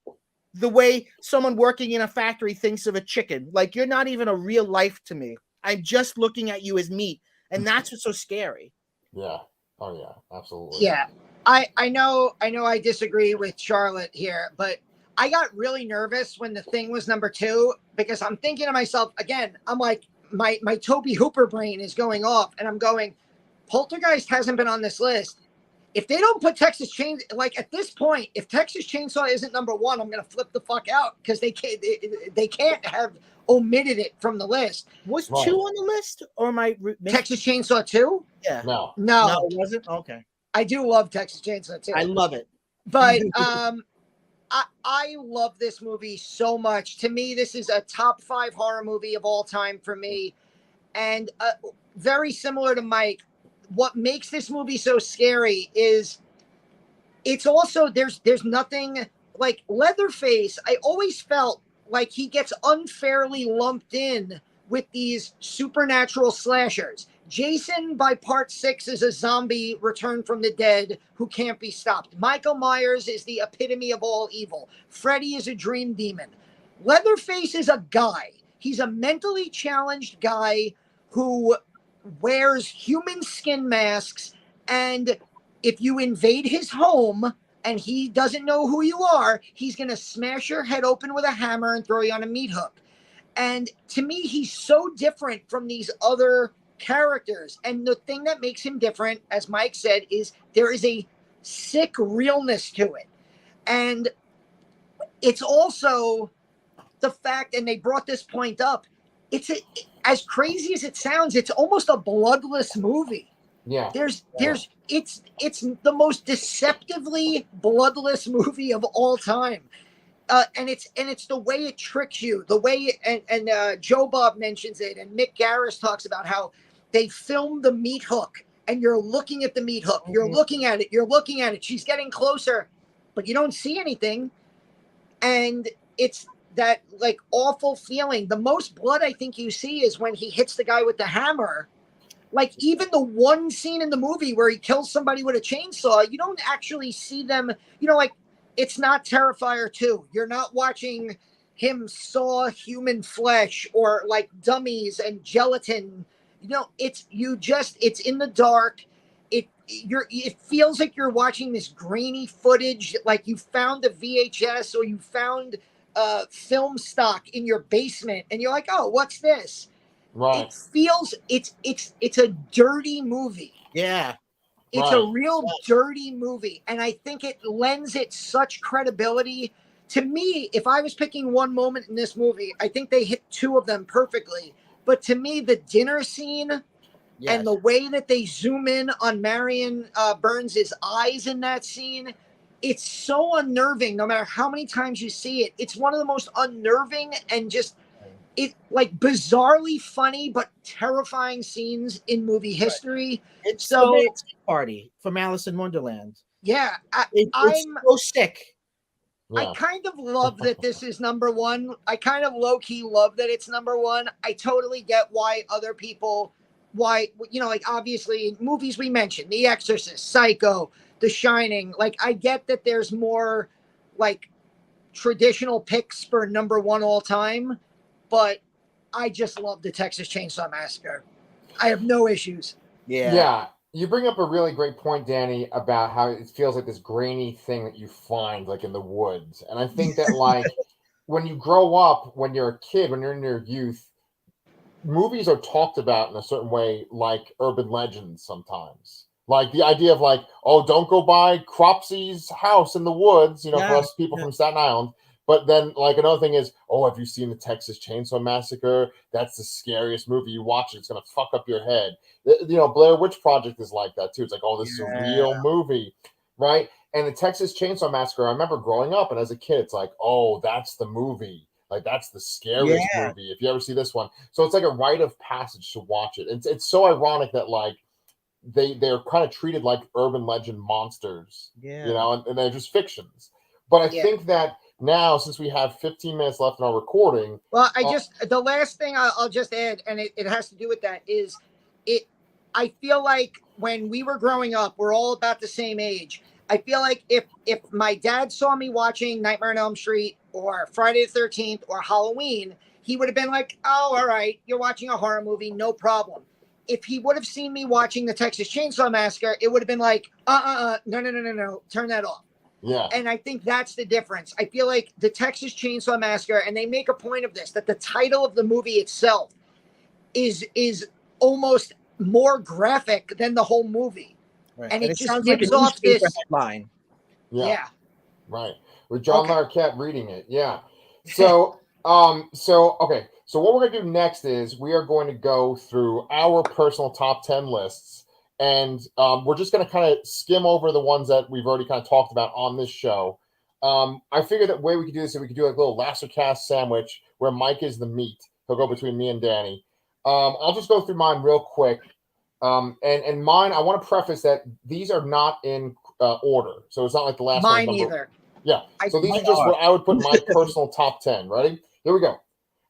The way someone working in a factory thinks of a chicken. Like, you're not even a real life to me. I'm just looking at you as meat. And that's what's so scary. Yeah. Oh, yeah. Absolutely. Yeah. I know I disagree with Charlotte here, but I got really nervous when The Thing was number 2, because I'm thinking to myself, again, I'm like, my Toby Hooper brain is going off, and I'm going, Poltergeist hasn't been on this list. If they don't put Texas Chainsaw, like at this point, if Texas Chainsaw isn't number 1, I'm gonna flip the fuck out, because they can't have omitted it from the list. Was 2 on the list, or am I Texas Chainsaw 2? Yeah. No, it wasn't. Okay. I do love Texas Chainsaw 2. I love it, but I love this movie so much. To me, this is a top 5 horror movie of all time for me, and very similar to Mike. What makes this movie so scary is it's also there's nothing like Leatherface. I always felt like he gets unfairly lumped in with these supernatural slashers. Jason by part 6 is a zombie returned from the dead who can't be stopped. Michael Myers is the epitome of all evil. Freddy is a dream demon. Leatherface is a guy. He's a mentally challenged guy who wears human skin masks, and if you invade his home and he doesn't know who you are, he's going to smash your head open with a hammer and throw you on a meat hook. And to me, he's so different from these other characters. And the thing that makes him different, as Mike said, is there is a sick realness to it. And it's also the fact, and they brought this point up, as crazy as it sounds, it's almost a bloodless movie. Yeah. It's the most deceptively bloodless movie of all time. And it's the way it tricks you, the way and Joe Bob mentions it, and Mick Garris talks about how they filmed the meat hook, and you're looking at the meat hook, you're looking at it, she's getting closer, but you don't see anything, and it's that like awful feeling. The most blood I think you see is when he hits the guy with the hammer. Like, even the one scene in the movie where he kills somebody with a chainsaw, you don't actually see them, like, it's not Terrifier 2. You're not watching him saw human flesh or like dummies and gelatin. It's in the dark. It feels like you're watching this grainy footage, like you found a VHS or you found film stock in your basement, and you're like, oh, what's this? Right. It feels it's a dirty movie. Yeah. It's a real dirty movie, and I think it lends it such credibility To me, if I was picking one moment in this movie, I think they hit two of them perfectly. But to me, the dinner scene and the way that they zoom in on Marion Burns' eyes in that scene, it's so unnerving. No matter how many times you see it, it's one of the most unnerving and just like bizarrely funny but terrifying scenes in movie history. It's So the tea party from Alice in Wonderland. yeah, It's so sick. I kind of love that this is number one. I kind of low key love that it's number one. I totally get why other people, like obviously movies we mentioned, The Exorcist, Psycho, The Shining. Like I get that there's more like traditional picks for number one all time, but I just love the Texas Chainsaw Massacre. I have no issues. Yeah. You bring up a really great point, Danny, about how it feels like this grainy thing that you find like in the woods. And I think that like when you grow up, when you're a kid, when you're in your youth, movies are talked about in a certain way, like urban legends sometimes. Like the idea of like, oh, don't go by Cropsy's house in the woods, for us people from Staten Island. But then, like, another thing is, oh, have you seen the Texas Chainsaw Massacre? That's the scariest movie. You watch it, it's going to fuck up your head. Blair Witch Project is like that, too. It's like, oh, this is a real movie, right? And the Texas Chainsaw Massacre, I remember growing up, and as a kid, it's like, oh, that's the movie. Like, that's the scariest movie, if you ever see this one. So it's like a rite of passage to watch it. It's so ironic that, like, they're kind of treated like urban legend monsters, and they're just fictions. But I think that now, since we have 15 minutes left in our recording. Well, the last thing I'll just add, and it has to do with that, is I feel like when we were growing up, we're all about the same age. I feel like if my dad saw me watching Nightmare on Elm Street or Friday the 13th or Halloween, he would have been like, oh, all right, you're watching a horror movie, no problem. If he would have seen me watching the Texas Chainsaw Massacre, it would have been like, no, turn that off. Yeah. And I think that's the difference. I feel like the Texas Chainsaw Massacre, and they make a point of this, that the title of the movie itself is almost more graphic than the whole movie. Right. And it just sounds gives like off this headline. Yeah. Right. With John Larroquette reading it. Yeah. So okay. So what we're going to do next is we are going to go through our personal top 10 lists. And we're just going to kind of skim over the ones that we've already kind of talked about on this show. I figured that way we could do this is we could do like a little Laster Cast sandwich where Mike is the meat. He'll go between me and Danny. I'll just go through mine real quick. And mine, I want to preface that these are not in order. So it's not like the last mine one. either. Yeah. So these are just where I would put my personal top 10. Ready? Here we go.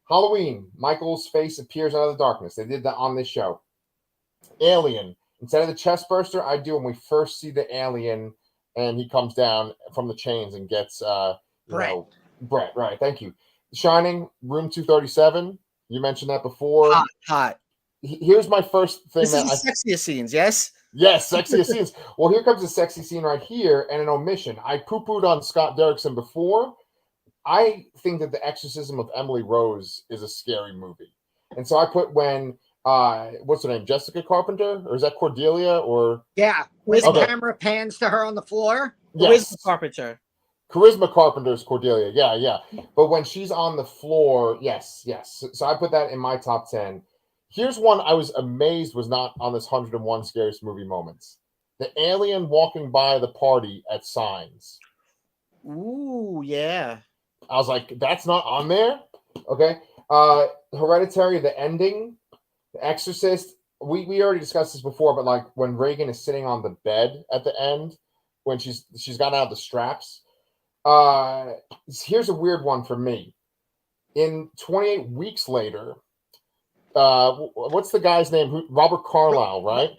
Halloween. Michael's face appears out of the darkness. They did that on this show. Alien. Instead of the chest burster, I do when we first see the alien and he comes down from the chains and gets Brett. Right. Thank you. Shining, Room 237. You mentioned that before. Hot. Here's my first thing. This is the sexiest scenes, yes? Yes, sexiest scenes. Well, here comes a sexy scene right here and an omission. I poo-pooed on Scott Derrickson before. I think that The Exorcism of Emily Rose is a scary movie. And so I put when what's her name? Jessica Carpenter? Or is that Cordelia? Or when the camera pans to her on the floor. Yes. Charisma Carpenter. Charisma Carpenter's Cordelia. Yeah. But when she's on the floor, yes. So I put that in my top 10. Here's one I was amazed was not on this 101 scariest movie moments. The alien walking by the party at Signs. Ooh, yeah. I was like, that's not on there? Okay. Hereditary, the ending. The Exorcist. We already discussed this before, but like when Reagan is sitting on the bed at the end, when she's gotten out the straps. Here's a weird one for me. In 28 Weeks Later, what's the guy's name? Robert Carlyle, right?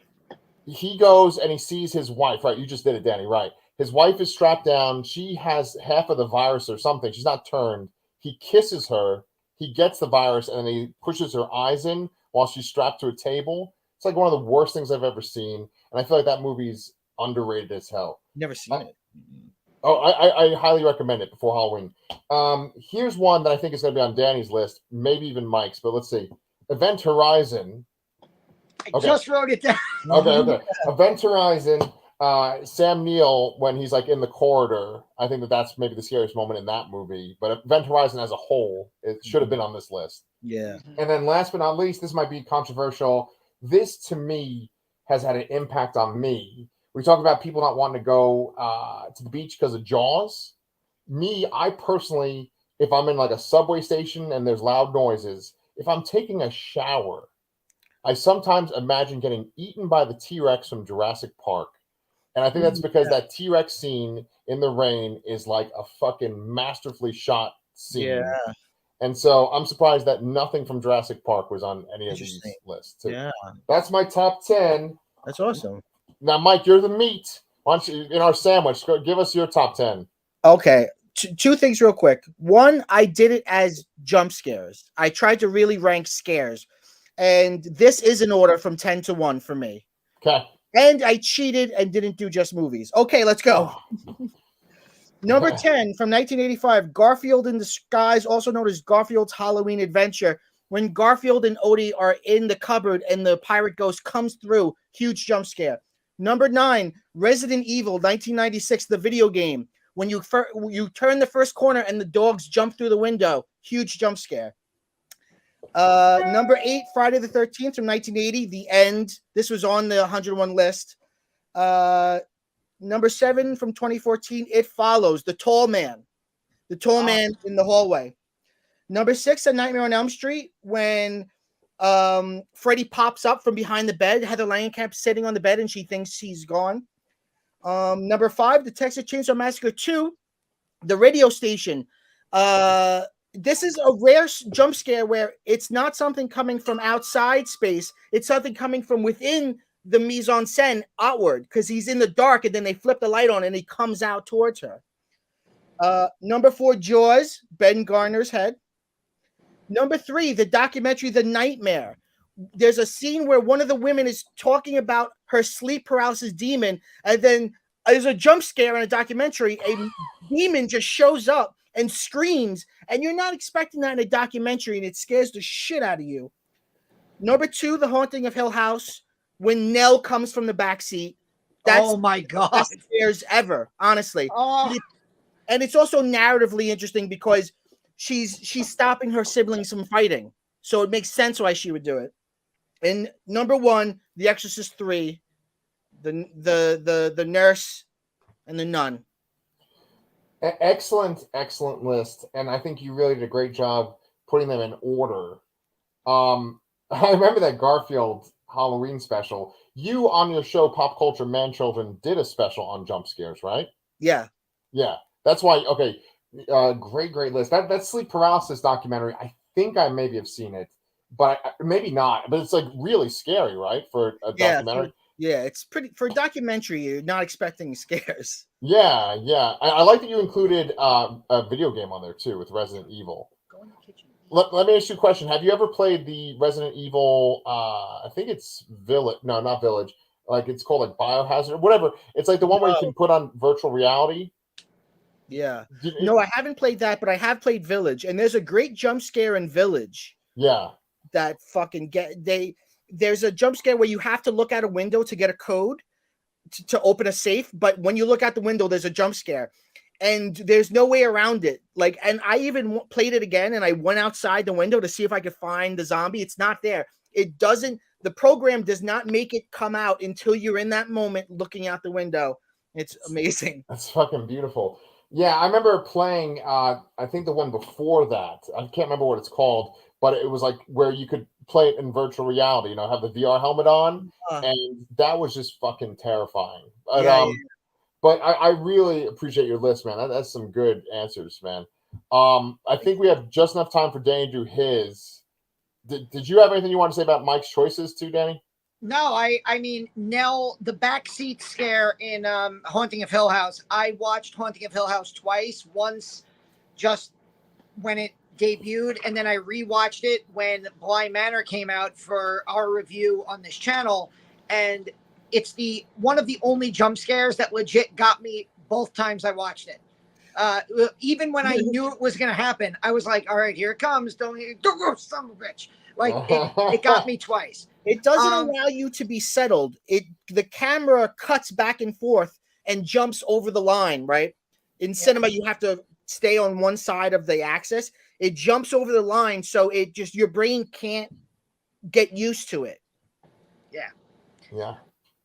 He goes and he sees his wife, right? You just did it, Danny, right? His wife is strapped down. She has half of the virus or something. She's not turned. He kisses her. He gets the virus and then he pushes her eyes in while she's strapped to a table. It's like one of the worst things I've ever seen. And I feel like that movie's underrated as hell. Never seen it. Oh, I highly recommend it before Halloween. Here's one that I think is going to be on Danny's list, maybe even Mike's, but let's see. Event Horizon. I just wrote it down. Okay. Event Horizon. Sam Neill, when he's like in the corridor, I think that's maybe the scariest moment in that movie. But Event Horizon as a whole, it should have been on this list. Yeah. And then last but not least, this might be controversial. This to me has had an impact on me. We talk about people not wanting to go to the beach because of Jaws. Me, I personally, if I'm in like a subway station and there's loud noises, if I'm taking a shower, I sometimes imagine getting eaten by the T-Rex from Jurassic Park. And I think that's because that T-Rex scene in the rain is like a fucking masterfully shot scene. Yeah. And so I'm surprised that nothing from Jurassic Park was on any of these lists. So Yeah. that's my top 10. That's awesome. Now, Mike, you're the meat. Why don't you, in our sandwich, go, give us your top 10. Okay. Two things real quick. One, I did it as jump scares. I tried to really rank scares. And this is an order from 10 to 1 for me. Okay. And I cheated and didn't do just movies. Okay, let's go. Number 10 from 1985, Garfield in Disguise, also known as Garfield's Halloween Adventure. When Garfield and Odie are in the cupboard and the pirate ghost comes through, huge jump scare. Number 9, Resident Evil 1996, the video game. When you turn the first corner and the dogs jump through the window, huge jump scare. Number 8, Friday the 13th from 1980, The End. This was on the 101 list. Number 7 from 2014, It Follows, The Tall Man. The Tall Man in the hallway. Number 6, A Nightmare on Elm Street, when Freddy pops up from behind the bed. Heather Langenkamp sitting on the bed and she thinks he's gone. Number 5, The Texas Chainsaw Massacre 2, The Radio Station. This is a rare jump scare where it's not something coming from outside space. It's something coming from within the mise-en-scène outward, because he's in the dark and then they flip the light on and he comes out towards her. Number 4, Jaws, Ben Garner's head. Number 3, the documentary The Nightmare. There's a scene where one of the women is talking about her sleep paralysis demon, and then there's a jump scare in a documentary. A demon just shows up and screams, and you're not expecting that in a documentary, and it scares the shit out of you. Number 2, The Haunting of Hill House, when Nell comes from the backseat. That's oh my God. the best scares ever, honestly. Oh. And it's also narratively interesting because she's stopping her siblings from fighting. So it makes sense why she would do it. And number 1, The Exorcist 3, the nurse and the nun. Excellent list. And I think you really did a great job putting them in order. I remember that Garfield Halloween special. You on your show, Pop Culture Man Children, did a special on jump scares, right? Yeah. Yeah. That's why, okay. Great list. That sleep paralysis documentary, I think I maybe have seen it, but maybe not. But it's like really scary, right? For a documentary. Yeah, it's pretty for a documentary. You're not expecting scares. Yeah. I like that you included a video game on there too with Resident Evil. Go in the kitchen. Let me ask you a question. Have you ever played the Resident Evil? I think it's Village. No, not Village. Like it's called like Biohazard or whatever. It's like the one where you can put on virtual reality. Yeah. No, I haven't played that, but I have played Village, and there's a great jump scare in Village. Yeah. That fucking there's a jump scare where you have to look out a window to get a code to open a safe, but when you look out the window, there's a jump scare, and there's no way around it. Like, and I even played it again, and I went outside the window to see if I could find the zombie. It's not there. It doesn't. The program does not make it come out until you're in that moment looking out the window. It's amazing. That's fucking beautiful. Yeah, I remember playing, I think the one before that. I can't remember what it's called, but it was like where you could play it in virtual reality, have the VR helmet on, and that was just fucking terrifying. But, but I really appreciate your list, man. That's some good answers, man. I think we have just enough time for Danny to do his. Did you have anything you want to say about Mike's choices too, Danny? No, I mean, Nell, the backseat scare in Haunting of Hill House. I watched Haunting of Hill House twice. Once just when it debuted, and then I rewatched it when Bly Manor came out for our review on this channel. And it's one of the only jump scares that legit got me both times I watched it. Even when I knew it was going to happen, I was like, all right, here it comes. Don't go, son of a bitch. Like, it got me twice. It doesn't Um, allow you to be settled. The camera cuts back and forth and jumps over the line, right? In cinema, you have to stay on one side of the axis. It jumps over the line, so it just your brain can't get used to it. Yeah. Yeah.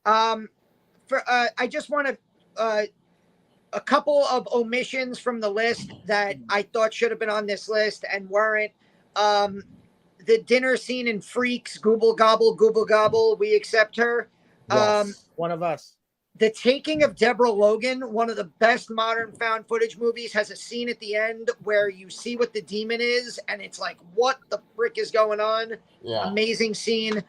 I just want to a couple of omissions from the list that I thought should have been on this list and weren't. The dinner scene in Freaks, Gooble Gobble, we accept her. Yes. One of us. The Taking of Deborah Logan, one of the best modern found footage movies, has a scene at the end where you see what the demon is, and it's like, what the frick is going on? Yeah. Amazing scene.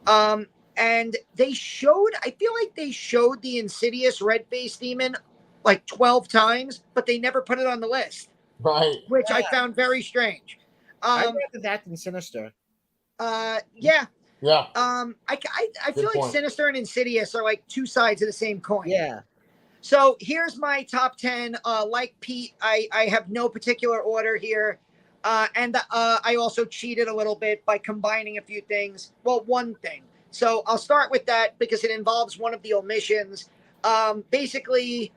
And they showed, I feel like they showed the Insidious red-faced demon like 12 times, but they never put it on the list, Right. which I found very strange. I'd rather that than Sinister. Yeah. Yeah. I feel like point. Sinister and Insidious are like two sides of the same coin. Yeah. So here's my top 10. Like Pete, I have no particular order here. And I also cheated a little bit by combining a few things. Well, one thing. So I'll start with that because it involves one of the omissions. Basically,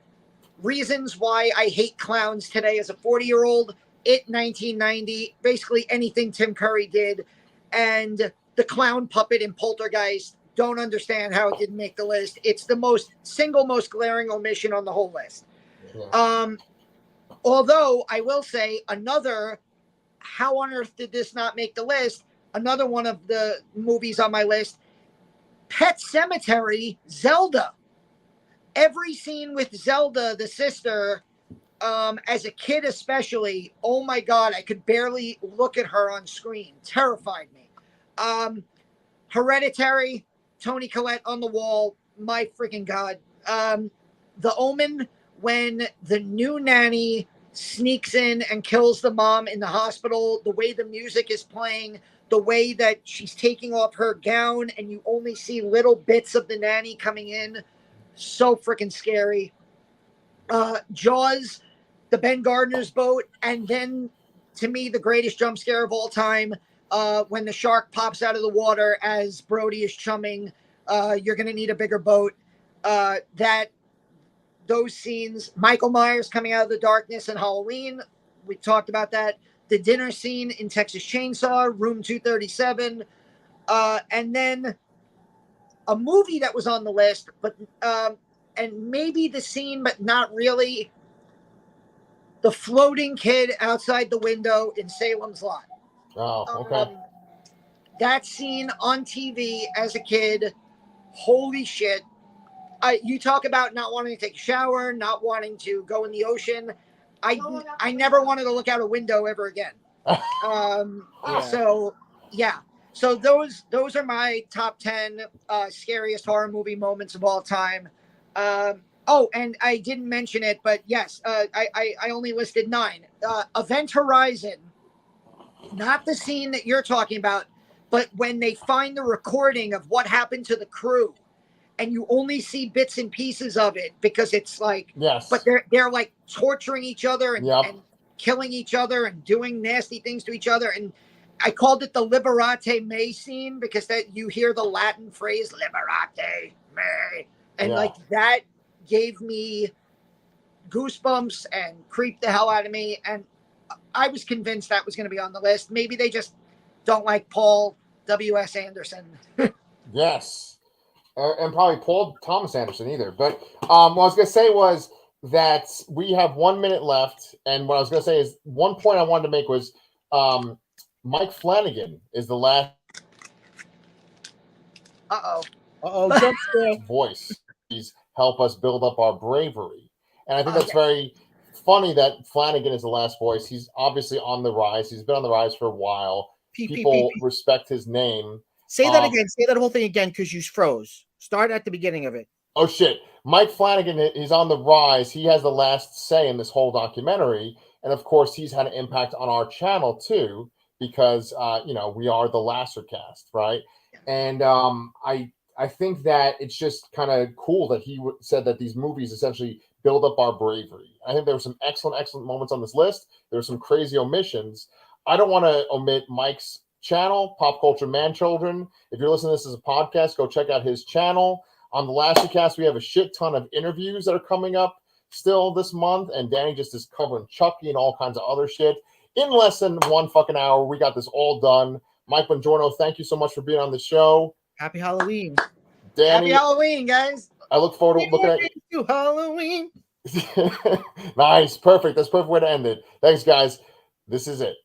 reasons why I hate clowns today as a 40-year-old. It 1990, basically anything Tim Curry did. And the clown puppet in Poltergeist, don't understand how it didn't make the list. It's the single most glaring omission on the whole list. Yeah. Although I will say another, how on earth did this not make the list? Another one of the movies on my list, Pet Sematary, Zelda. Every scene with Zelda, the sister, as a kid especially, oh my God, I could barely look at her on screen. Terrified me. Hereditary, Toni Collette on the wall, my freaking God. The Omen, when the new nanny sneaks in and kills the mom in the hospital, the way the music is playing, the way that she's taking off her gown and you only see little bits of the nanny coming in, so freaking scary. Jaws, the Ben Gardner's boat, and then to me the greatest jump scare of all time, when the shark pops out of the water as Brody is chumming, you're gonna need a bigger boat. Those scenes, Michael Myers coming out of the darkness in Halloween, we talked about that. The dinner scene in Texas Chainsaw, Room 237, and then a movie that was on the list, but and maybe the scene, but not really. The floating kid outside the window in Salem's Lot. Oh, okay. That scene on TV as a kid, holy shit. You talk about not wanting to take a shower, not wanting to go in the ocean. I never wanted to look out a window ever again. So yeah. So those are my top 10 scariest horror movie moments of all time. Oh, and I didn't mention it, but yes, I only listed 9. Event Horizon, not the scene that you're talking about, but when they find the recording of what happened to the crew, and you only see bits and pieces of it because it's like, yes, but they're like torturing each other and killing each other and doing nasty things to each other. And I called it the Liberate Me scene because that you hear the Latin phrase Liberate Me, and like that gave me goosebumps and creeped the hell out of me. And I was convinced that was going to be on the list. Maybe they just don't like Paul W.S. Anderson. Yes. And probably Paul Thomas Anderson either. But what I was going to say was that we have 1 minute left. And what I was going to say is one point I wanted to make was Mike Flanagan is the last Jump scare. voice. He's help us build up our bravery. And I think that's very funny that Flanagan is the last voice. He's obviously on the rise. He's been on the rise for a while. People respect his name. Say that again. Say that whole thing again because you froze. Start at the beginning of it. Oh, shit. Mike Flanagan is on the rise. He has the last say in this whole documentary. And, of course, he's had an impact on our channel, too, because, we are the Lassercast, right? And I think that it's just kind of cool that he said that these movies essentially build up our bravery. I think there were some excellent moments on this list. There were some crazy omissions. I don't want to omit Mike's channel, Pop Culture Man Children. If you're listening to this as a podcast, go check out his channel. On the Lashleycast, we have a shit ton of interviews that are coming up still this month, and Danny just is covering Chucky and all kinds of other shit in less than 1 fucking hour. We got this all done. Mike Bongiorno, thank you so much for being on the show. Happy Halloween. Danny, Happy Halloween, guys. I look forward to looking at you. Halloween. Nice, perfect. That's a perfect way to end it. Thanks, guys. This is it.